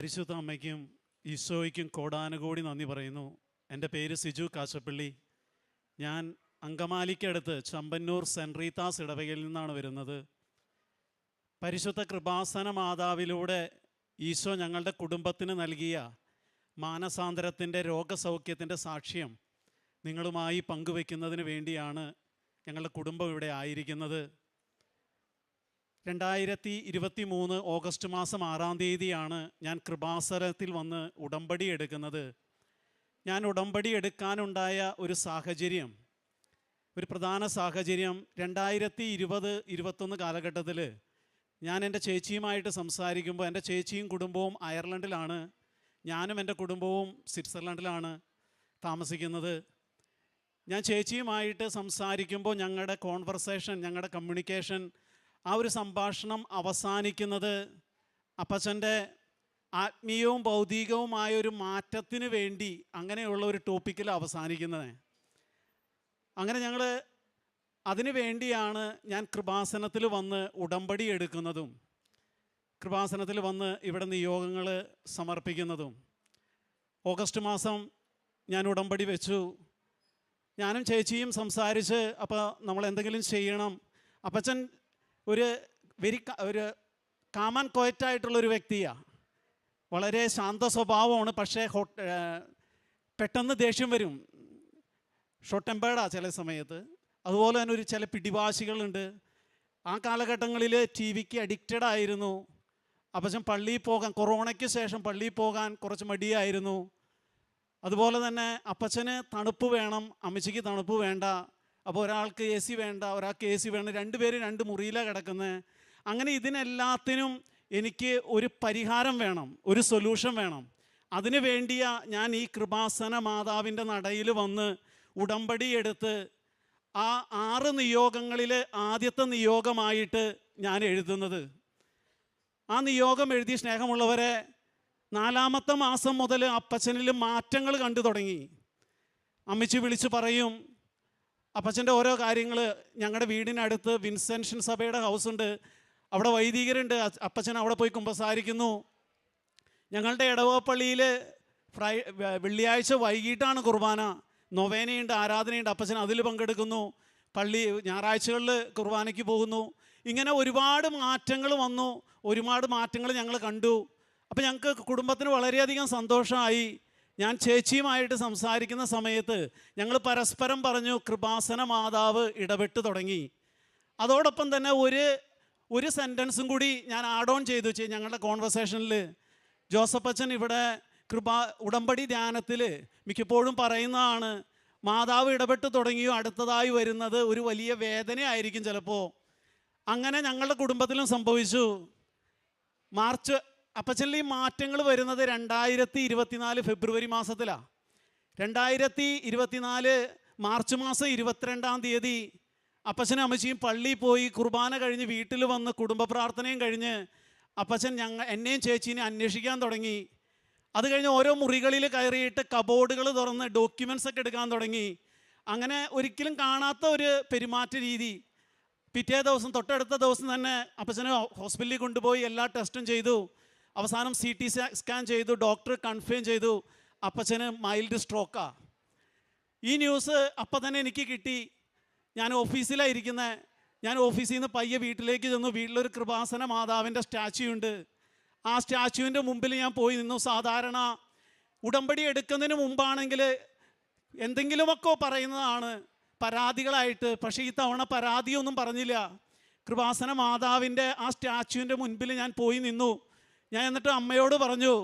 പരിശുദ്ധ അമ്മയ്ക്കും ഈശോയ്ക്കും കോടാനുകോടി നന്ദി പറയുന്നു. എൻ്റെ പേര് സിജു കാശപ്പള്ളി. ഞാൻ അങ്കമാലിക്കടുത്ത് ചമ്പന്നൂർ സെൻറ് റീത്താസ് ഇടവകയിൽ നിന്നാണ് വരുന്നത്. പരിശുദ്ധ കൃപാസന മാതാവിലൂടെ ഈശോ ഞങ്ങളുടെ കുടുംബത്തിന് നൽകിയ മാനസാന്തരത്തിൻ്റെ രോഗസൗഖ്യത്തിൻ്റെ സാക്ഷ്യം നിങ്ങളുമായി പങ്കുവയ്ക്കുന്നതിന് വേണ്ടിയാണ് ഞങ്ങളുടെ കുടുംബം ഇവിടെ ആയിരിക്കുന്നത്. 2023 ഓഗസ്റ്റ് മാസം 6-ാം തീയതിയാണ് ഞാൻ കൃപാസനത്തിൽ വന്ന് ഉടമ്പടി എടുക്കുന്നത്. ഞാൻ ഉടമ്പടി എടുക്കാനുണ്ടായ ഒരു സാഹചര്യം, ഒരു പ്രധാന സാഹചര്യം 2020-21 കാലഘട്ടത്തിൽ ഞാൻ എൻ്റെ ചേച്ചിയുമായിട്ട് സംസാരിക്കുമ്പോൾ, എൻ്റെ ചേച്ചിയും കുടുംബവും അയർലൻഡിലാണ്, ഞാനും എൻ്റെ കുടുംബവും സ്വിറ്റ്സർലൻഡിലാണ് താമസിക്കുന്നത്. ഞാൻ ചേച്ചിയുമായിട്ട് സംസാരിക്കുമ്പോൾ ഞങ്ങളുടെ കോൺവെർസേഷൻ, ഞങ്ങളുടെ കമ്മ്യൂണിക്കേഷൻ, ആ ഒരു സംഭാഷണം അവസാനിക്കുന്നത് അപ്പച്ചൻ്റെ ആത്മീയവും ഭൗതികവുമായ ഒരു മാറ്റത്തിന് വേണ്ടി അങ്ങനെയുള്ള ഒരു ടോപ്പിക്കിൽ അവസാനിക്കുന്നത്. അങ്ങനെ ഞങ്ങൾ അതിനു വേണ്ടിയാണ് ഞാൻ കൃപാസനത്തിൽ വന്ന് ഉടമ്പടി എടുക്കുന്നതും കൃപാസനത്തിൽ വന്ന് ഇവിടെ നിയോഗങ്ങൾ സമർപ്പിക്കുന്നതും. ഓഗസ്റ്റ് മാസം ഞാൻ ഉടമ്പടി വെച്ചു. ഞാനും ചേച്ചിയും സംസാരിച്ച്, അപ്പോൾ നമ്മൾ എന്തെങ്കിലും ചെയ്യണം. അപ്പച്ചൻ ഒരു കാമൻ ക്വയറ്റായിട്ടുള്ളൊരു വ്യക്തിയാണ്, വളരെ ശാന്ത സ്വഭാവമാണ്. പക്ഷേ പെട്ടെന്ന് ദേഷ്യം വരും, ഷോർട്ട് ടെമ്പേർഡാണ് ചില സമയത്ത്. അതുപോലെ തന്നെ ചില പിടിവാശികളുണ്ട്. ആ കാലഘട്ടങ്ങളിൽ TV-ക്ക് അഡിക്റ്റഡ് ആയിരുന്നു. അപ്പച്ചൻ പള്ളിയിൽ പോകാൻ, കൊറോണയ്ക്ക് ശേഷം പള്ളിയിൽ പോകാൻ കുറച്ച് മടിയായിരുന്നു. അതുപോലെ തന്നെ അപ്പച്ചന് തണുപ്പ് വേണം, അമ്മച്ചിക്ക് തണുപ്പ് വേണ്ട. അപ്പോൾ ഒരാൾക്ക് AC വേണ്ട, ഒരാൾക്ക് AC വേണം, രണ്ടുപേരും 2 മുറിയിലാണ് കിടക്കുന്നത്. അങ്ങനെ ഇതിനെല്ലാത്തിനും എനിക്ക് ഒരു പരിഹാരം വേണം, ഒരു സൊല്യൂഷൻ വേണം. അതിനു വേണ്ടിയാണ് ഞാൻ ഈ കൃപാസന മാതാവിൻ്റെ നടയിൽ വന്ന് ഉടമ്പടി എടുത്ത് ആ 6 നിയോഗങ്ങളിൽ ആദ്യത്തെ നിയോഗമായിട്ട് ഞാൻ എഴുതുന്നത്. ആ നിയോഗം എഴുതി, സ്നേഹമുള്ളവരെ, 4-ാമത്തെ മാസം മുതൽ അപ്പച്ചനിൽ മാറ്റങ്ങൾ കണ്ടു തുടങ്ങി. അമ്മച്ചി വിളിച്ച് പറയും അപ്പച്ചൻ്റെ ഓരോ കാര്യങ്ങൾ. ഞങ്ങളുടെ വീടിനടുത്ത് വിൻസെൻഷൻ സഭയുടെ ഹൗസുണ്ട്, അവിടെ വൈദികരുണ്ട്. അപ്പച്ചൻ അവിടെ പോയി കുമ്പസാരിക്കുന്നു. ഞങ്ങളുടെ ഇടവപ്പള്ളിയിൽ വെള്ളിയാഴ്ച വൈകിട്ടാണ് കുർബാന, നൊവേനയുണ്ട്, ആരാധനയുണ്ട്. അപ്പച്ചൻ അതിൽ പങ്കെടുക്കുന്നു. പള്ളി ഞായറാഴ്ചകളിൽ കുർബാനയ്ക്ക് പോകുന്നു. ഇങ്ങനെ ഒരുപാട് മാറ്റങ്ങൾ വന്നു, ഒരുപാട് മാറ്റങ്ങൾ ഞങ്ങൾ കണ്ടു. അപ്പോൾ ഞങ്ങൾക്ക് കുടുംബത്തിന് വളരെയധികം സന്തോഷമായി. ഞാൻ ചേച്ചിയുമായിട്ട് സംസാരിക്കുന്ന സമയത്ത് ഞങ്ങൾ പരസ്പരം പറഞ്ഞു, കൃപാസന മാതാവ് ഇടപെട്ട് തുടങ്ങി. അതോടൊപ്പം തന്നെ ഒരു സെൻറ്റൻസും കൂടി ഞാൻ ആഡ് ഓൺ ചെയ്തു ഞങ്ങളുടെ കോൺവെർസേഷനിൽ. ജോസഫ് അച്ഛൻ ഇവിടെ ഉടമ്പടി ധ്യാനത്തിൽ മിക്കപ്പോഴും പറയുന്നതാണ്, മാതാവ് ഇടപെട്ട് തുടങ്ങിയോ അടുത്തതായി വരുന്നത് ഒരു വലിയ വേദനയായിരിക്കും ചിലപ്പോൾ. അങ്ങനെ ഞങ്ങളുടെ കുടുംബത്തിലും സംഭവിച്ചു. അപ്പച്ചനിൽ ഈ മാറ്റങ്ങൾ വരുന്നത് 2024 ഫെബ്രുവരി മാസത്തിലാണ്. 2024 മാർച്ച് മാസം 22-ാം തീയതി അപ്പച്ചനും അമ്മച്ചിയും പള്ളിയിൽ പോയി കുർബാന കഴിഞ്ഞ് വീട്ടിൽ വന്ന് കുടുംബ പ്രാർത്ഥനയും കഴിഞ്ഞ് അപ്പച്ചൻ എന്നെയും ചേച്ചീനെ അന്വേഷിക്കാൻ തുടങ്ങി. അത് കഴിഞ്ഞ് ഓരോ മുറികളിൽ കയറിയിട്ട് കബോർഡുകൾ തുറന്ന് ഡോക്യുമെൻറ്റ്സ് ഒക്കെ എടുക്കാൻ തുടങ്ങി. അങ്ങനെ ഒരിക്കലും കാണാത്ത ഒരു പെരുമാറ്റ രീതി. പിറ്റേ ദിവസം, തൊട്ടടുത്ത ദിവസം തന്നെ അപ്പച്ചനെ ഹോസ്പിറ്റലിൽ കൊണ്ടുപോയി എല്ലാ ടെസ്റ്റും ചെയ്തു. അവസാനം CT സ്കാൻ ചെയ്തു. ഡോക്ടർ കൺഫേം ചെയ്തു അപ്പച്ചന് മൈൽഡ് സ്ട്രോക്കാണ്. ഈ ന്യൂസ് അപ്പം തന്നെ എനിക്ക് കിട്ടി. ഞാൻ ഓഫീസിലായിരിക്കുന്നത്. ഞാൻ ഓഫീസിൽ നിന്ന് പയ്യെ വീട്ടിലേക്ക് ചെന്നു. വീട്ടിലൊരു കൃപാസന മാതാവിൻ്റെ സ്റ്റാച്യു ഉണ്ട്. ആ സ്റ്റാച്യുവിൻ്റെ മുമ്പിൽ ഞാൻ പോയി നിന്നു. സാധാരണ ഉടമ്പടി എടുക്കുന്നതിന് മുമ്പാണെങ്കിൽ എന്തെങ്കിലുമൊക്കെ പറയുന്നതാണ് പരാതികളായിട്ട്. പക്ഷേ ഈ തവണ പരാതിയൊന്നും പറഞ്ഞില്ല. കൃപാസന മാതാവിൻ്റെ ആ സ്റ്റാച്യുവിൻ്റെ മുൻപിൽ ഞാൻ പോയി നിന്നു. ഞാൻ എന്നിട്ട് അമ്മയോട് പറഞ്ഞു,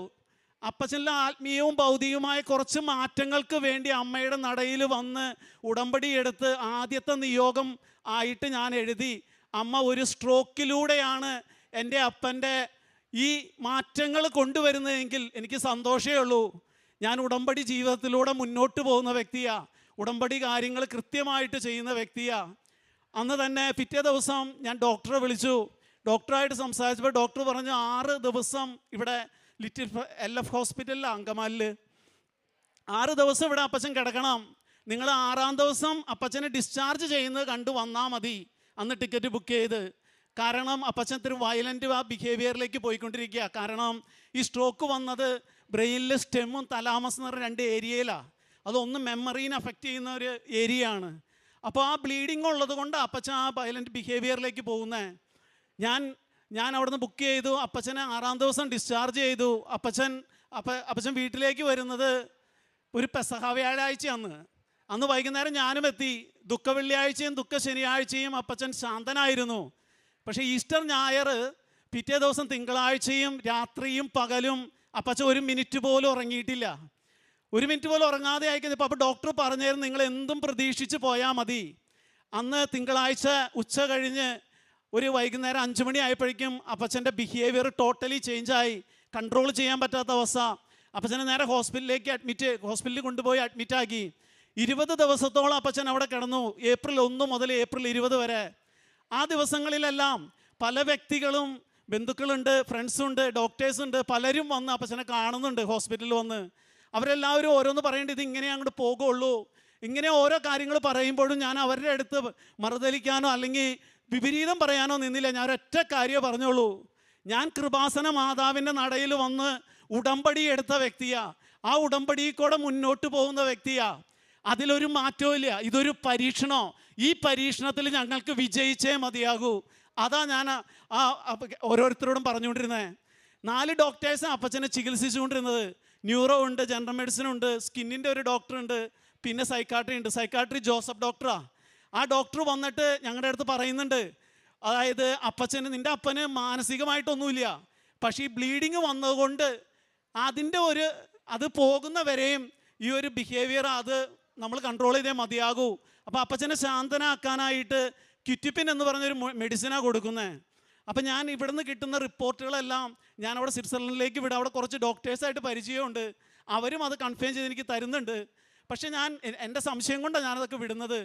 അപ്പച്ചനിലെ ആത്മീയവും ഭൗതികവുമായ കുറച്ച് മാറ്റങ്ങൾക്ക് വേണ്ടി അമ്മയുടെ നടയിൽ വന്ന് ഉടമ്പടി എടുത്ത് ആദ്യത്തെ നിയോഗം ആയിട്ട് ഞാൻ എഴുതി. അമ്മ ഒരു സ്ട്രോക്കിലൂടെയാണ് എൻ്റെ അപ്പൻ്റെ ഈ മാറ്റങ്ങൾ കൊണ്ടുവരുന്നതെങ്കിൽ എനിക്ക് സന്തോഷമേ ഉള്ളൂ. ഞാൻ ഉടമ്പടി ജീവിതത്തിലൂടെ മുന്നോട്ട് പോകുന്ന വ്യക്തിയാണ്. ഉടമ്പടി കാര്യങ്ങൾ കൃത്യമായിട്ട് ചെയ്യുന്ന വ്യക്തിയാണ്. അന്ന് തന്നെ പിറ്റേ ദിവസം ഞാൻ ഡോക്ടറെ വിളിച്ചു. ഡോക്ടറായിട്ട് സംസാരിച്ചപ്പോൾ ഡോക്ടർ പറഞ്ഞു, 6 ദിവസം ഇവിടെ ലിറ്റിൽ LF ഹോസ്പിറ്റലിലാണ് അങ്കമാലിൽ. 6 ദിവസം ഇവിടെ അപ്പച്ചൻ കിടക്കണം. നിങ്ങൾ 6-ാം ദിവസം അപ്പച്ചനെ ഡിസ്ചാർജ് ചെയ്യുന്നത് കണ്ടു വന്നാൽ മതി. അന്ന് ടിക്കറ്റ് ബുക്ക് ചെയ്ത് കാരണം അപ്പച്ചൻ ഇത്തിരി വയലൻ്റ് ആ ബിഹേവിയറിലേക്ക് പോയിക്കൊണ്ടിരിക്കുക. കാരണം ഈ സ്ട്രോക്ക് വന്നത് ബ്രെയിനിൽ സ്റ്റെമ്മും തലാമസ് എന്ന് പറഞ്ഞ 2 ഏരിയയിലാണ്. അതൊന്ന് മെമ്മറീനെ അഫക്റ്റ് ചെയ്യുന്ന ഒരു ഏരിയ ആണ്. അപ്പോൾ ആ ബ്ലീഡിങ് ഉള്ളത് കൊണ്ട് അപ്പച്ചൻ ആ വയലൻ്റ് ബിഹേവിയറിലേക്ക് പോകുന്നത്. ഞാൻ അവിടുന്ന് ബുക്ക് ചെയ്തു. അപ്പച്ചനെ 6-ാം ദിവസം ഡിസ്ചാർജ് ചെയ്തു. അപ്പച്ചൻ വീട്ടിലേക്ക് വരുന്നത് ഒരു പെസഹ വ്യാഴാഴ്ചയാണ്. അന്ന് വൈകുന്നേരം ഞാനും എത്തി. ദുഃഖ വെള്ളിയാഴ്ചയും ദുഃഖ ശനിയാഴ്ചയും അപ്പച്ചൻ ശാന്തനായിരുന്നു. പക്ഷേ ഈസ്റ്റർ ഞായർ പിറ്റേ ദിവസം തിങ്കളാഴ്ചയും രാത്രിയും പകലും അപ്പച്ചൻ 1 മിനിറ്റ് പോലും ഉറങ്ങിയിട്ടില്ല. 1 മിനിറ്റ് പോലും ഉറങ്ങാതെ ആയിക്കഴിഞ്ഞപ്പോൾ അപ്പോൾ ഡോക്ടർ പറഞ്ഞായിരുന്നു, നിങ്ങൾ എന്തും പ്രതീക്ഷിച്ച് പോയാൽ മതി. അന്ന് തിങ്കളാഴ്ച ഉച്ച കഴിഞ്ഞ് ഒരു വൈകുന്നേരം 5 മണി ആയപ്പോഴേക്കും അപ്പച്ചൻ്റെ ബിഹേവിയർ ടോട്ടലി ചേഞ്ചായി. കൺട്രോൾ ചെയ്യാൻ പറ്റാത്ത അവസ്ഥ. അപ്പച്ചനെ നേരെ ഹോസ്പിറ്റലിൽ കൊണ്ടുപോയി അഡ്മിറ്റാക്കി. 20 ദിവസത്തോളം അപ്പച്ചൻ അവിടെ കിടന്നു. ഏപ്രിൽ 1 മുതൽ ഏപ്രിൽ 20 വരെ. ആ ദിവസങ്ങളിലെല്ലാം പല വ്യക്തികളും, ബന്ധുക്കളുണ്ട്, ഫ്രണ്ട്സുണ്ട്, ഡോക്ടേഴ്സുണ്ട്, പലരും വന്ന് അപ്പച്ചനെ കാണുന്നുണ്ട് ഹോസ്പിറ്റലിൽ വന്ന്. അവരെല്ലാവരും ഓരോന്ന് പറയേണ്ടത് ഇത് ഇങ്ങനെ അങ്ങോട്ട് പോകുള്ളൂ. ഇങ്ങനെ ഓരോ കാര്യങ്ങൾ പറയുമ്പോഴും ഞാൻ അവരുടെ അടുത്ത് മറുതലിക്കാനോ അല്ലെങ്കിൽ വിപരീതം പറയാനോ നിന്നില്ല. ഞാൻ ഒരൊറ്റ കാര്യം പറഞ്ഞോളൂ. ഞാൻ കൃപാസന മാതാവിൻ്റെ നടയിൽ വന്ന് ഉടമ്പടി എടുത്ത വ്യക്തിയാണ്. ആ ഉടമ്പടിയിൽ കൂടെ മുന്നോട്ട് പോകുന്ന വ്യക്തിയാണ്. അതിലൊരു മാറ്റവും ഇല്ല. ഇതൊരു പരീക്ഷണോ, ഈ പരീക്ഷണത്തിൽ ഞങ്ങൾക്ക് വിജയിച്ചേ മതിയാകൂ. അതാ ഞാൻ ഓരോരുത്തരോടും പറഞ്ഞുകൊണ്ടിരുന്നത്. 4 ഡോക്ടേഴ്സാണ് അപ്പച്ചനെ ചികിത്സിച്ചുകൊണ്ടിരുന്നത്. ന്യൂറോ ഉണ്ട്, ജനറൽ മെഡിസിൻ ഉണ്ട്, സ്കിന്നിൻ്റെ ഒരു ഡോക്ടറുണ്ട്, പിന്നെ സൈക്കാട്രി ഉണ്ട്. സൈക്കാട്രി ജോസഫ് ഡോക്ടറാണ്. ആ ഡോക്ടർ വന്നിട്ട് ഞങ്ങളുടെ അടുത്ത് പറയുന്നുണ്ട്, അതായത് നിൻ്റെ അപ്പന് മാനസികമായിട്ടൊന്നുമില്ല, പക്ഷേ ഈ ബ്ലീഡിങ് വന്നതുകൊണ്ട് അത് പോകുന്നവരെയും ഈ ഒരു ബിഹേവിയർ അത് നമ്മൾ കൺട്രോൾ ചെയ്തേ മതിയാകൂ. അപ്പോൾ അപ്പച്ചനെ ശാന്തനാക്കാനായിട്ട് ക്യുറ്റിപ്പിൻ എന്ന് പറഞ്ഞൊരു മെഡിസിനാണ് കൊടുക്കുന്നത്. അപ്പം ഞാൻ ഇവിടുന്ന് കിട്ടുന്ന റിപ്പോർട്ടുകളെല്ലാം ഞാൻ അവിടെ സ്വിറ്റ്സർലൻഡിലേക്ക് വിടാം. അവിടെ കുറച്ച് ഡോക്ടേഴ്സായിട്ട് പരിചയമുണ്ട്. അവരും അത് കൺഫേം ചെയ്ത് എനിക്ക് തരുന്നുണ്ട്. പക്ഷേ എൻ്റെ സംശയം കൊണ്ടാണ് ഞാനതൊക്കെ വിടുന്നത്.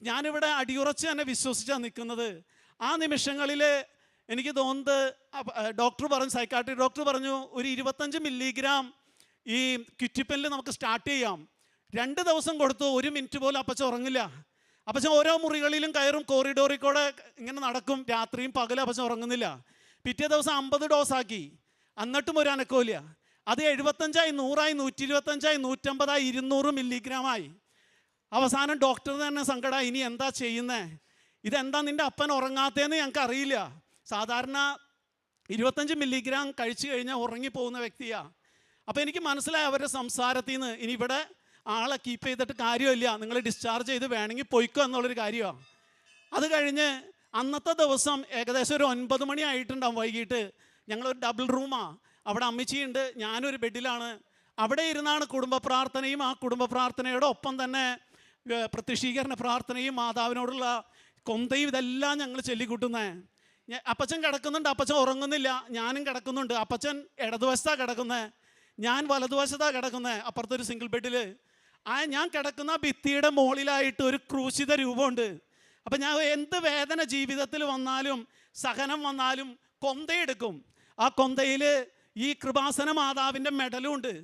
ഞാനിവിടെ അടിയുറച്ച് തന്നെ വിശ്വസിച്ചാണ് നിൽക്കുന്നത്. ആ നിമിഷങ്ങളിൽ എനിക്ക് തോന്നുന്നത് ഡോക്ടർ പറഞ്ഞു, സൈക്കാട്രി ഡോക്ടർ പറഞ്ഞു, ഒരു 25 മില്ലിഗ്രാം ഈ ക്യുറ്റിപ്പനിൽ നമുക്ക് സ്റ്റാർട്ട് ചെയ്യാം. 2 ദിവസം കൊടുത്തു. 1 മിനിറ്റ് പോലും അപ്പച്ചൻ ഉറങ്ങില്ല. അപ്പച്ചൻ ഓരോ മുറികളിലും കയറും, കോറിഡോറിൽ കൂടെ ഇങ്ങനെ നടക്കും. രാത്രിയും പകലും അപ്പച്ചൻ ഉറങ്ങുന്നില്ല. പിറ്റേ ദിവസം 50 ഡോസാക്കി. എന്നിട്ടും ഒരു അനക്കമില്ല. അത് 75ആയി, 100ആയി, 125ആയി, 150ആയി, 200 മില്ലിഗ്രാമായി. അവസാനം ഡോക്ടർ തന്നെ സങ്കടമായി, ഇനി എന്താ ചെയ്യുന്നത്? ഇതെന്താ നിൻ്റെ അപ്പൻ ഉറങ്ങാത്തതെന്ന് ഞങ്ങൾക്ക് അറിയില്ല. സാധാരണ 25 മില്ലിഗ്രാം കഴിച്ചു കഴിഞ്ഞാൽ ഉറങ്ങിപ്പോകുന്ന വ്യക്തിയാണ്. അപ്പോൾ എനിക്ക് മനസ്സിലായി അവരുടെ സംസാരത്തിൽ നിന്ന്, ഇനി ഇവിടെ ആളെ കീപ്പ് ചെയ്തിട്ട് കാര്യമില്ല, നിങ്ങൾ ഡിസ്ചാർജ് ചെയ്ത് വേണമെങ്കിൽ പൊയ്ക്കോ എന്നുള്ളൊരു കാര്യമാണ്. അത് കഴിഞ്ഞ് അന്നത്തെ ദിവസം ഏകദേശം ഒരു 9 മണി ആയിട്ടുണ്ടാവും വൈകിട്ട്. ഞങ്ങളൊരു ഡബിൾ റൂമാണ്. അവിടെ അമ്മച്ചിയുണ്ട്, ഞാനൊരു ബെഡിലാണ്. അവിടെ ഇരുന്നാണ് കുടുംബ പ്രാർത്ഥനയും ആ കുടുംബ പ്രാർത്ഥനയുടെ ഒപ്പം തന്നെ പ്രത്യക്ഷീകരണ പ്രാർത്ഥനയും മാതാവിനോടുള്ള കൊന്തയും ഇതെല്ലാം ഞങ്ങൾ ചൊല്ലിക്കൂട്ടുന്നത്. അപ്പച്ചൻ കിടക്കുന്നുണ്ട്, അപ്പച്ചൻ ഉറങ്ങുന്നില്ല. ഞാനും കിടക്കുന്നുണ്ട്. അപ്പച്ചൻ ഇടതുവശത്താണ് കിടക്കുന്നത്, ഞാൻ വലതുവശത്താണ് കിടക്കുന്നത്, അപ്പുറത്തൊരു സിംഗിൾ ബെഡിൽ. ഞാൻ കിടക്കുന്ന ഭിത്തിയുടെ മുകളിലായിട്ട് ഒരു ക്രൂശിത രൂപമുണ്ട്. അപ്പം ഞാൻ എന്ത് വേദന ജീവിതത്തിൽ വന്നാലും സഹനം വന്നാലും കൊന്തയെടുക്കും. ആ കൊന്തയിൽ ഈ കൃപാസന മാതാവിൻ്റെ മെഡലും ഉണ്ട്.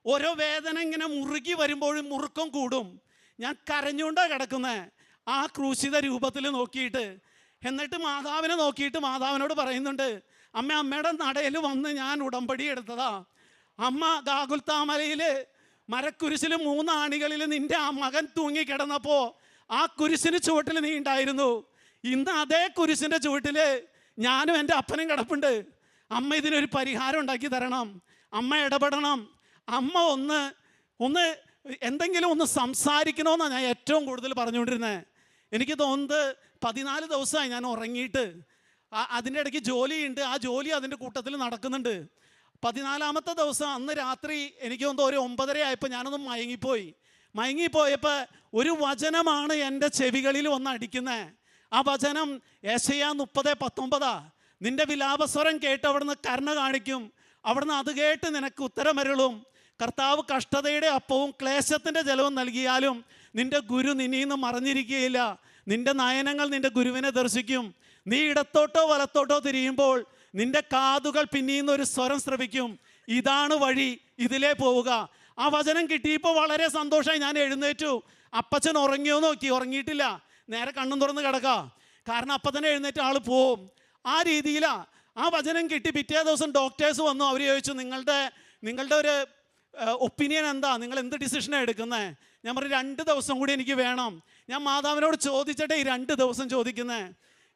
ഓരോ വേദന ഇങ്ങനെ മുറുകി വരുമ്പോഴും മുറുക്കം കൂടും. ഞാൻ കരഞ്ഞുകൊണ്ടാണ് കിടക്കുന്നത് ആ ക്രൂശിത രൂപത്തിൽ നോക്കിയിട്ട്. എന്നിട്ട് മാതാവിനെ നോക്കിയിട്ട് മാതാവിനോട് പറയുന്നുണ്ട്, അമ്മയുടെ നടയിൽ വന്ന് ഞാൻ ഉടമ്പടി എടുത്തതാ. അമ്മ ഗാഗുൽത്താമലയിൽ മരക്കുരിശിൽ 3 ആണികളിൽ നിൻ്റെ ആ മകൻ തൂങ്ങിക്കിടന്നപ്പോൾ ആ കുരിശിന് ചുവട്ടിൽ നീ ഉണ്ടായിരുന്നു. ഇന്ന് അതേ കുരിശിൻ്റെ ചുവട്ടിൽ ഞാനും എൻ്റെ അപ്പനും കിടപ്പുണ്ട്. അമ്മ ഇതിനൊരു പരിഹാരം ഉണ്ടാക്കി തരണം, അമ്മ ഇടപെടണം, അമ്മ ഒന്ന് എന്തെങ്കിലും ഒന്ന് സംസാരിക്കണമെന്നാണ് ഞാൻ ഏറ്റവും കൂടുതൽ പറഞ്ഞുകൊണ്ടിരുന്നത്. എനിക്ക് തോന്നുന്നത് 14 ദിവസമായി ഞാൻ ഉറങ്ങിയിട്ട്. അതിൻ്റെ ഇടയ്ക്ക് ജോലിയുണ്ട്, ആ ജോലി അതിൻ്റെ കൂട്ടത്തിൽ നടക്കുന്നുണ്ട്. 14ാമത്തെ ദിവസം അന്ന് രാത്രി എനിക്ക് തോന്നുന്നു ഒരു 9:30 ആയപ്പോൾ ഞാനൊന്ന് മയങ്ങിപ്പോയപ്പോൾ ഒരു വചനമാണ് എൻ്റെ ചെവികളിൽ വന്ന് അടിക്കുന്നത്. ആ വചനം യെശയ്യാ 30:19. നിൻ്റെ വിലാപസ്വരം കേട്ട് അവിടുന്ന് കരുണ കാണിക്കും, അവിടുന്ന് അത് കേട്ട് നിനക്ക് ഉത്തരമരുളും. കർത്താവ് കഷ്ടതയുടെ അപ്പവും ക്ലേശത്തിൻ്റെ ജലവും നൽകിയാലും നിൻ്റെ ഗുരു നിന്നീന്ന് മറഞ്ഞിരിക്കുകയില്ല. നിൻ്റെ നയനങ്ങൾ നിൻ്റെ ഗുരുവിനെ ദർശിക്കും. നീ ഇടത്തോട്ടോ വലത്തോട്ടോ തിരിയുമ്പോൾ നിൻ്റെ കാതുകൾ പിന്നീന്ന് ഒരു സ്വരം ശ്രവിക്കും, ഇതാണ് വഴി, ഇതിലേ പോവുക. ആ വചനം കിട്ടിയപ്പോൾ വളരെ സന്തോഷമായി. ഞാൻ എഴുന്നേറ്റു. അപ്പച്ചൻ ഉറങ്ങിയോ നോക്കി, ഉറങ്ങിയിട്ടില്ല. നേരെ കണ്ണും തുറന്ന് കിടക്കുക. കാരണം അപ്പം തന്നെ എഴുന്നേറ്റ് ആൾ പോവും. ആ രീതിയിലാണ്. ആ വചനം കിട്ടി പിറ്റേ ദിവസം ഡോക്ടേഴ്സ് വന്നു. അവർ ചോദിച്ചു, നിങ്ങളുടെ ഒരു ഒപ്പീനിയൻ എന്താ, നിങ്ങൾ എന്ത് ഡിസിഷനാണ് എടുക്കുന്നത്? ഞാൻ പറഞ്ഞു 2 ദിവസം കൂടി എനിക്ക് വേണം. ഞാൻ മാതാവിനോട് ചോദിച്ചിട്ടേ ഈ 2 ദിവസം ചോദിക്കുന്നത്.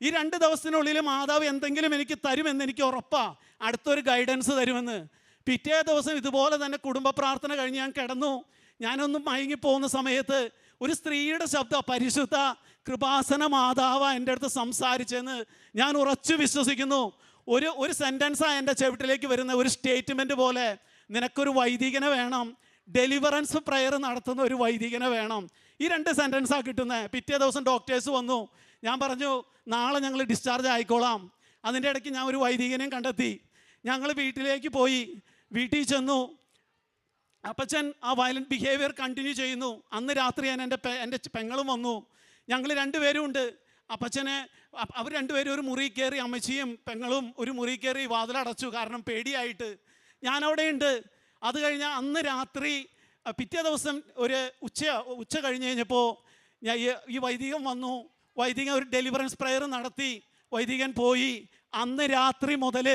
ഈ 2 ദിവസത്തിനുള്ളിൽ മാതാവ് എന്തെങ്കിലും എനിക്ക് തരുമെന്ന് എനിക്ക് ഉറപ്പാണ്, അടുത്തൊരു ഗൈഡൻസ് തരുമെന്ന്. പിറ്റേ ദിവസം ഇതുപോലെ തന്നെ കുടുംബ പ്രാർത്ഥന കഴിഞ്ഞ് ഞാൻ കിടന്നു. ഞാനൊന്നും മയങ്ങിപ്പോകുന്ന സമയത്ത് ഒരു സ്ത്രീയുടെ ശബ്ദം, പരിശുദ്ധ കൃപാസന മാതാവ എൻ്റെ അടുത്ത് സംസാരിച്ചെന്ന് ഞാൻ ഉറച്ചു വിശ്വസിക്കുന്നു. ഒരു സെൻറ്റൻസാണ് എൻ്റെ ചെവിട്ടിലേക്ക് വരുന്ന, ഒരു സ്റ്റേറ്റ്മെൻറ്റ് പോലെ. നിനക്കൊരു വൈദികനെ വേണം, ഡെലിവറൻസ് പ്രയർ നടത്തുന്ന ഒരു വൈദികനെ വേണം. ഈ 2 സെൻറ്റൻസാണ് കിട്ടുന്നത്. പിറ്റേ ദിവസം ഡോക്ടേഴ്സ് വന്നു. ഞാൻ പറഞ്ഞു, നാളെ ഞങ്ങൾ ഡിസ്ചാർജ് ആയിക്കോളാം. അതിൻ്റെ ഇടയ്ക്ക് ഞാൻ ഒരു വൈദികനെയും കണ്ടെത്തി. ഞങ്ങൾ വീട്ടിലേക്ക് പോയി. വീട്ടിൽ ചെന്നു. അപ്പച്ചൻ ആ വയലൻറ്റ് ബിഹേവിയർ കണ്ടിന്യൂ ചെയ്യുന്നു. അന്ന് രാത്രി എൻ്റെ പെങ്ങളും വന്നു. ഞങ്ങൾ 2 പേരും ഉണ്ട്. അപ്പച്ചനെ അവർ 2 പേരും ഒരു മുറി കയറി, അമ്മച്ചിയും പെങ്ങളും ഒരു മുറി കയറി വാതിലടച്ചു, കാരണം പേടിയായിട്ട്. ഞാനവിടെ ഉണ്ട്. അത് കഴിഞ്ഞാൽ അന്ന് രാത്രി പിറ്റേ ദിവസം ഒരു ഉച്ച കഴിഞ്ഞപ്പോൾ ഈ വൈദികൻ വന്നു. വൈദികൻ ഒരു ഡെലിവറൻസ് പ്രയർ നടത്തി. വൈദികൻ പോയി. അന്ന് രാത്രി മുതൽ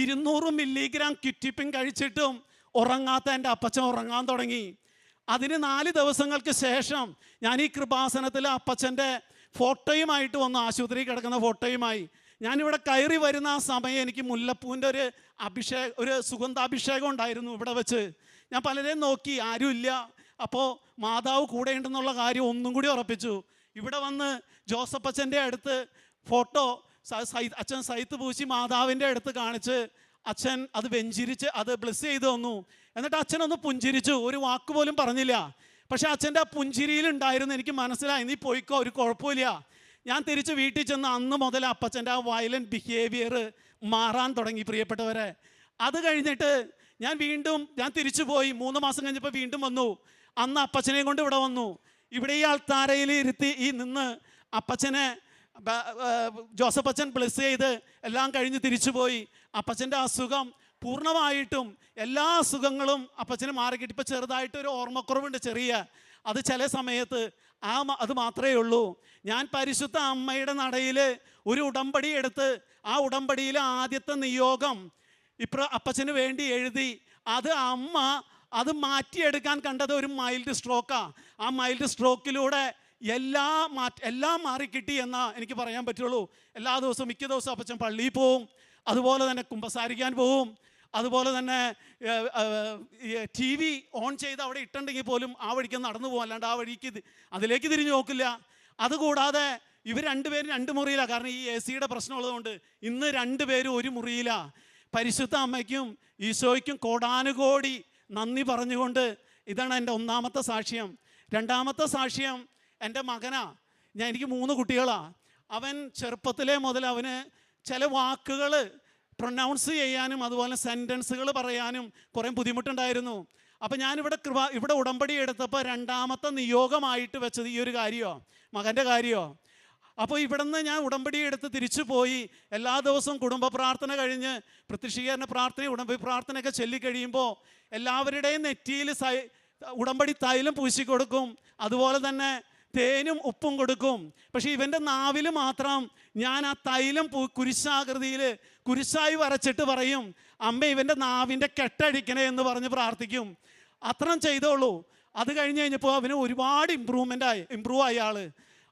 200 മില്ലിഗ്രാം ക്വിറ്റിപ്പിൻ കഴിച്ചിട്ടും ഉറങ്ങാത്ത എൻ്റെ അപ്പച്ചൻ ഉറങ്ങാൻ തുടങ്ങി. അതിന് 4 ദിവസങ്ങൾക്ക് ശേഷം ഞാൻ ഈ കൃപാസനത്തിൽ അപ്പച്ചൻ്റെ ഫോട്ടോയുമായിട്ട് വന്നു. ആശുപത്രി കിടക്കുന്ന ഫോട്ടോയുമായി ഞാനിവിടെ കയറി വരുന്ന ആ സമയം എനിക്ക് മുല്ലപ്പൂവിൻ്റെ ഒരു സുഗന്ധാഭിഷേകം ഉണ്ടായിരുന്നു ഇവിടെ വെച്ച്. ഞാൻ പലരെയും നോക്കി, ആരുമില്ല. അപ്പോൾ മാതാവ് കൂടെ ഉണ്ടെന്നുള്ള കാര്യം ഒന്നും കൂടി ഉറപ്പിച്ചു. ഇവിടെ വന്ന് ജോസഫച്ചൻ്റെ അടുത്ത് ഫോട്ടോ അച്ഛൻ സൈത്ത് പൂശി മാതാവിൻ്റെ അടുത്ത് കാണിച്ച് അച്ഛൻ അത് വെഞ്ചിരിച്ച് അത് ബ്ലെസ് ചെയ്ത് തന്നു. എന്നിട്ട് അച്ഛനൊന്ന് പുഞ്ചിരിച്ചു, ഒരു വാക്ക് പോലും പറഞ്ഞില്ല. പക്ഷെ അച്ഛൻ്റെ ആ പുഞ്ചിരിയിലുണ്ടായിരുന്നു എനിക്ക് മനസ്സിലായി, നീ പോയിക്കോ, ഒരു കുഴപ്പമില്ല. ഞാൻ തിരിച്ച് വീട്ടിൽ ചെന്ന് അന്ന് മുതൽ അപ്പച്ചൻ്റെ ആ വയലൻറ്റ് ബിഹേവിയർ മാറാൻ തുടങ്ങി, പ്രിയപ്പെട്ടവരെ. അത് കഴിഞ്ഞിട്ട് ഞാൻ തിരിച്ചു പോയി. 3 മാസം കഴിഞ്ഞപ്പോൾ വീണ്ടും വന്നു. അന്ന് അപ്പച്ചനെയും കൊണ്ട് ഇവിടെ വന്നു. ഇവിടെ ഈ ആൾത്താരയിൽ ഇരുത്തി നിന്ന് അപ്പച്ചനെ ജോസഫ് അച്ഛൻ ബ്ലെസ് ചെയ്ത് എല്ലാം കഴിഞ്ഞ് തിരിച്ചു പോയി. അപ്പച്ചൻ്റെ അസുഖം പൂർണ്ണമായിട്ടും എല്ലാ അസുഖങ്ങളും അപ്പച്ചന് മാറിക്കിട്ടി. ഇപ്പോൾ ചെറുതായിട്ടൊരു ഓർമ്മക്കുറവുണ്ട്, ചെറിയ. അത് ചില സമയത്ത് അത് മാത്രമേ ഉള്ളൂ. ഞാൻ പരിശുദ്ധ അമ്മയുടെ നടയിൽ ഒരു ഉടമ്പടി എടുത്ത് ആ ഉടമ്പടിയിലെ ആദ്യത്തെ നിയോഗം അപ്പച്ചന് വേണ്ടി എഴുതി. അമ്മ അത് മാറ്റിയെടുക്കാൻ കണ്ടത് ഒരു മൈൽഡ് സ്ട്രോക്കാണ്. ആ മൈൽഡ് സ്ട്രോക്കിലൂടെ എല്ലാം മാറിക്കിട്ടി എന്നാ എനിക്ക് പറയാൻ പറ്റുള്ളൂ. മിക്ക ദിവസവും അപ്പച്ചൻ പള്ളിയിൽ പോവും, അതുപോലെ തന്നെ കുമ്പസാരിക്കാൻ പോവും, അതുപോലെ തന്നെ TV ഓൺ ചെയ്ത് അവിടെ ഇട്ടുണ്ടെങ്കിൽ പോലും ആ വഴിക്ക് നടന്നു പോകും, അല്ലാണ്ട് ആ വഴിക്ക് അതിലേക്ക് തിരിഞ്ഞു നോക്കില്ല. അതുകൂടാതെ ഇവർ 2 പേരും 2 മുറിയിലാണ്, കാരണം ഈ AC-യുടെ പ്രശ്നമുള്ളതുകൊണ്ട്. ഇന്ന് 2 പേരും ഒരു മുറിയിലാണ്. പരിശുദ്ധ അമ്മയ്ക്കും ഈശോയ്ക്കും കോടാനുകോടി നന്ദി പറഞ്ഞുകൊണ്ട് ഇതാണ് എൻ്റെ 1ാമത്തെ സാക്ഷ്യം. 2ാമത്തെ സാക്ഷ്യം എൻ്റെ മകനാ. എനിക്ക് 3 കുട്ടികളാണ്. അവൻ ചെറുപ്പത്തിലേ മുതൽ അവന് ചില വാക്കുകൾ പ്രൊനൗൺസ് ചെയ്യാനും അതുപോലെ സെൻറ്റൻസുകൾ പറയാനും കുറേ ബുദ്ധിമുട്ടുണ്ടായിരുന്നു. അപ്പോൾ ഇവിടെ ഉടമ്പടി എടുത്തപ്പോൾ 2ാമത്തെ നിയോഗമായിട്ട് വെച്ചത് ഈ ഒരു കാര്യമോ, മകൻ്റെ കാര്യമോ. അപ്പോൾ ഇവിടുന്ന് ഞാൻ ഉടമ്പടി എടുത്ത് തിരിച്ചു പോയി. എല്ലാ ദിവസവും കുടുംബ പ്രാർത്ഥന കഴിഞ്ഞ് പ്രത്യക്ഷീകരണ പ്രാർത്ഥന ഉടമ്പടി പ്രാർത്ഥനയൊക്കെ ചൊല്ലിക്കഴിയുമ്പോൾ എല്ലാവരുടെയും നെറ്റിയിൽ ഉടമ്പടി തൈലം പൂശിക്കൊടുക്കും, അതുപോലെ തന്നെ തേനും ഉപ്പും കൊടുക്കും. പക്ഷെ ഇവൻ്റെ നാവിൽ മാത്രം ഞാൻ ആ തൈലം കുരിശാകൃതിയിൽ കുരിശായി വരച്ചിട്ട് പറയും, അമ്മ ഇവൻ്റെ നാവിൻ്റെ കെട്ടഴിക്കണേ എന്ന് പറഞ്ഞ് പ്രാർത്ഥിക്കും. അത്രയും ചെയ്തോളൂ. അത് കഴിഞ്ഞപ്പോൾ അവന് ഒരുപാട് ഇമ്പ്രൂവ് ആയി ആൾ.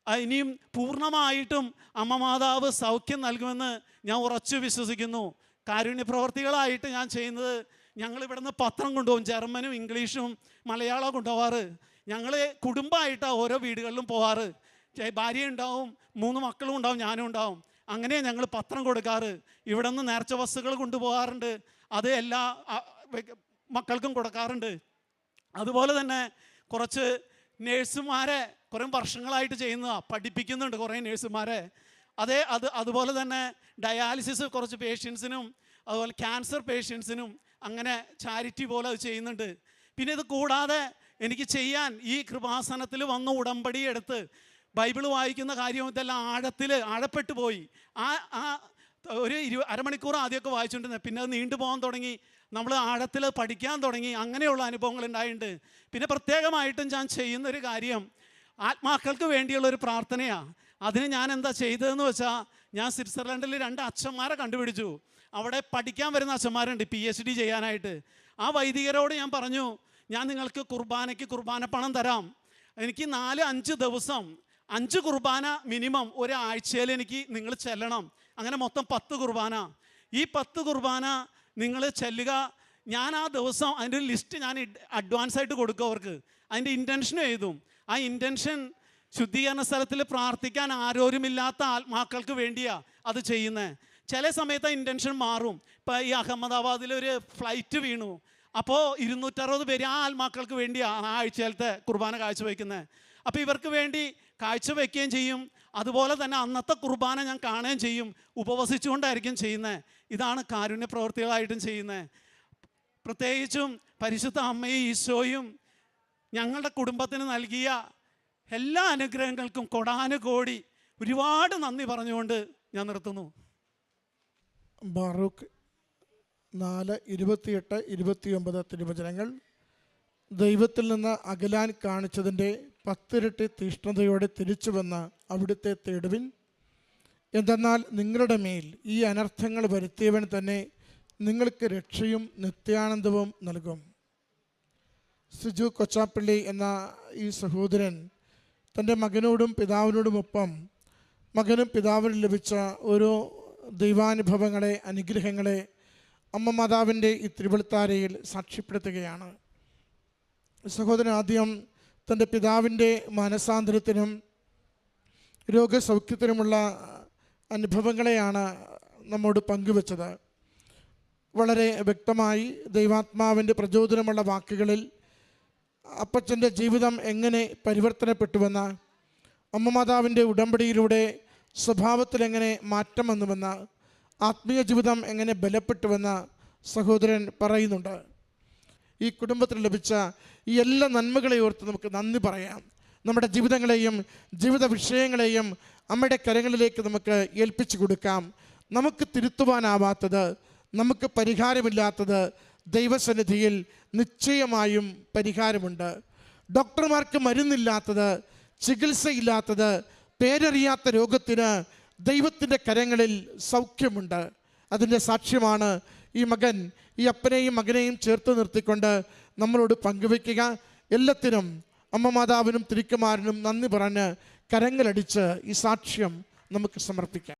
ഇനിയും പൂർണ്ണമായിട്ടും അമ്മ മാതാവ് സൗഖ്യം നൽകുമെന്ന് ഞാൻ ഉറച്ചു വിശ്വസിക്കുന്നു. കാരുണ്യ പ്രവർത്തികളായിട്ട് ഞാൻ ചെയ്യുന്നത്, ഞങ്ങൾ ഇവിടുന്ന് പത്രം കൊണ്ടുപോകും, ജർമ്മനും ഇംഗ്ലീഷും മലയാളവും കൊണ്ടുപോകാറ്. ഞങ്ങൾ കുടുംബമായിട്ടാണ് ഓരോ വീടുകളിലും പോവാറ്. ഭാര്യ ഉണ്ടാവും, 3 മക്കളും ഉണ്ടാവും, ഞാനും ഉണ്ടാവും. അങ്ങനെ ഞങ്ങൾ പത്രം കൊടുക്കാറ്. ഇവിടെ നിന്ന് നേർച്ച വസ്തുക്കൾ കൊണ്ടുപോകാറുണ്ട്, അത് എല്ലാ മക്കൾക്കും കൊടുക്കാറുണ്ട്. അതുപോലെ തന്നെ കുറച്ച് നേഴ്സുമാരെ കുറേ വർഷങ്ങളായിട്ട് ചെയ്യുന്നതാണ്, പഠിപ്പിക്കുന്നുണ്ട് കുറേ നേഴ്സുമാരെ. അതുപോലെ തന്നെ ഡയാലിസിസ് കുറച്ച് പേഷ്യൻസിനും അതുപോലെ ക്യാൻസർ പേഷ്യൻസിനും അങ്ങനെ ചാരിറ്റി പോലെ അത് ചെയ്യുന്നുണ്ട്. പിന്നെ ഇത് കൂടാതെ എനിക്ക് ചെയ്യാൻ ഈ കൃപാസനത്തിൽ വന്ന ഉടമ്പടി എടുത്ത് ബൈബിൾ വായിക്കുന്ന കാര്യം ഇതെല്ലാം ആഴപ്പെട്ടു പോയി. ഒരു അരമണിക്കൂർ ആദ്യമൊക്കെ വായിച്ചുകൊണ്ടിരുന്നത്, പിന്നെ അത് നീണ്ടു പോകാൻ തുടങ്ങി, നമ്മൾ ആഴത്തിൽ പഠിക്കാൻ തുടങ്ങി. അങ്ങനെയുള്ള അനുഭവങ്ങൾ ഉണ്ടായിട്ടുണ്ട്. പിന്നെ പ്രത്യേകമായിട്ടും ഞാൻ ചെയ്യുന്നൊരു കാര്യം ആത്മാക്കൾക്ക് വേണ്ടിയുള്ളൊരു പ്രാർത്ഥനയാണ്. അതിന് ഞാൻ എന്താ ചെയ്തതെന്ന് വെച്ചാൽ, ഞാൻ സ്വിറ്റ്സർലൻഡിൽ 2 അച്ഛന്മാരെ കണ്ടുപിടിച്ചു. അവിടെ പഠിക്കാൻ വരുന്ന അച്ഛന്മാരുണ്ട് PhD ചെയ്യാനായിട്ട്. ആ വൈദികരോട് ഞാൻ പറഞ്ഞു, ഞാൻ നിങ്ങൾക്ക് കുർബാന പണം തരാം. എനിക്ക് 4-5 ദിവസം 5 കുർബാന മിനിമം ഒരാഴ്ചയിൽ എനിക്ക് നിങ്ങൾ ചെല്ലണം. അങ്ങനെ മൊത്തം 10 കുർബാന. ഈ 10 കുർബാന നിങ്ങൾ ചെല്ലുക. ഞാൻ ആ ദിവസം അതിൻ്റെ ഒരു ലിസ്റ്റ് ഞാൻ അഡ്വാൻസ് ആയിട്ട് കൊടുക്കും അവർക്ക്. അതിൻ്റെ ഇൻറ്റൻഷനും എഴുതും. ആ ഇൻറ്റൻഷൻ ശുദ്ധീകരണ സ്ഥലത്തിൽ പ്രാർത്ഥിക്കാൻ ആരോരുമില്ലാത്ത ആത്മാക്കൾക്ക് വേണ്ടിയാണ് അത് ചെയ്യുന്നത്. ചില സമയത്ത് ആ ഇൻറ്റൻഷൻ മാറും. ഇപ്പോൾ ഈ അഹമ്മദാബാദിലൊരു ഫ്ലൈറ്റ് വീണു. അപ്പോൾ 260 പേര് ആ ആത്മാക്കൾക്ക് വേണ്ടിയാണ് ആ ആഴ്ചയിലത്തെ കുർബാന കാഴ്ചവെക്കുന്നത്. അപ്പോൾ ഇവർക്ക് വേണ്ടി കാഴ്ചവെക്കുകയും ചെയ്യും. അതുപോലെ തന്നെ അന്നത്തെ കുർബാന ഞാൻ കാണുകയും ചെയ്യും. ഉപവസിച്ചുകൊണ്ടായിരിക്കും ചെയ്യുന്നത്. ഇതാണ് കാരുണ്യ പ്രവൃത്തികളായിട്ടും ചെയ്യുന്നത്. പ്രത്യേകിച്ചും പരിശുദ്ധ അമ്മയും ഈശോയും ഞങ്ങളുടെ കുടുംബത്തിന് നൽകിയ എല്ലാ അനുഗ്രഹങ്ങൾക്കും കോടാനുകോടി ഒരുപാട് നന്ദി പറഞ്ഞുകൊണ്ട് ഞാൻ നിർത്തുന്നു. ബാറൂക്ക് 4:28-29 തിരുവചനങ്ങൾ. ദൈവത്തിൽ നിന്ന് അകലാൻ കാണിച്ചതിൻ്റെ 10 ഇരട്ടി തീഷ്ണതയോടെ തിരിച്ചു വന്ന് അവിടുത്തെ തേടുവിൻ. എന്തെന്നാൽ നിങ്ങളുടെ മേൽ ഈ അനർത്ഥങ്ങൾ വരുത്തിയവൻ തന്നെ നിങ്ങൾക്ക് രക്ഷയും നിത്യാനന്ദവും നൽകും. സിജു കൊച്ചാപ്പള്ളി എന്ന ഈ സഹോദരൻ തൻ്റെ മകനോടും പിതാവിനോടുമൊപ്പം മകനും പിതാവിനും ലഭിച്ച ഓരോ ദൈവാനുഭവങ്ങളെ, അനുഗ്രഹങ്ങളെ അമ്മ മാതാവിൻ്റെ ഈ തിരുവെളുത്താരയിൽ സാക്ഷ്യപ്പെടുത്തുകയാണ്. സഹോദരൻ ആദ്യം തൻ്റെ പിതാവിൻ്റെ മാനസാന്തരത്തിനും രോഗസൗഖ്യത്തിനുമുള്ള അനുഭവങ്ങളെയാണ് നമ്മോട് പങ്കുവച്ചത്. വളരെ വ്യക്തമായി ദൈവാത്മാവിൻ്റെ പ്രചോദനമുള്ള വാക്കുകളിൽ അപ്പച്ചൻ്റെ ജീവിതം എങ്ങനെ പരിവർത്തനപ്പെട്ടുവെന്ന്, അമ്മ മാതാവിൻ്റെ ഉടമ്പടിയിലൂടെ സ്വഭാവത്തിലെങ്ങനെ മാറ്റം വന്നുവെന്ന്, ആത്മീയ ജീവിതം എങ്ങനെ ബലപ്പെട്ടുവെന്ന് സഹോദരൻ പറയുന്നുണ്ട്. ഈ കുടുംബത്തിന് ലഭിച്ച ഈ എല്ലാ നന്മകളെ ഓർത്ത് നമുക്ക് നന്ദി പറയാം. നമ്മുടെ ജീവിതങ്ങളെയും ജീവിത വിഷയങ്ങളെയും അമ്മയുടെ കരങ്ങളിലേക്ക് നമുക്ക് ഏൽപ്പിച്ചു കൊടുക്കാം. നമുക്ക് തിരുത്തുവാനാവാത്തത്, നമുക്ക് പരിഹാരമില്ലാത്തത് ദൈവസന്നിധിയിൽ നിശ്ചയമായും പരിഹാരമുണ്ട്. ഡോക്ടർമാർക്ക് മരുന്നില്ലാത്തത്, ചികിത്സയില്ലാത്തത്, പേരറിയാത്ത രോഗത്തിന് ദൈവത്തിൻ്റെ കരങ്ങളിൽ സൗഖ്യമുണ്ട്. അതിൻ്റെ സാക്ഷ്യമാണ് ഈ മകൻ ഈ അപ്പനെയും മകനെയും ചേർത്ത് നിർത്തിക്കൊണ്ട് നമ്മളോട് പങ്കുവയ്ക്കുക. എല്ലാത്തിനും അമ്മ മാതാവിനും തിരുക്കുമാരനും നന്ദി പറഞ്ഞ് കരങ്ങളടിച്ച് ഈ സാക്ഷ്യം നമുക്ക് സമർപ്പിക്കാം.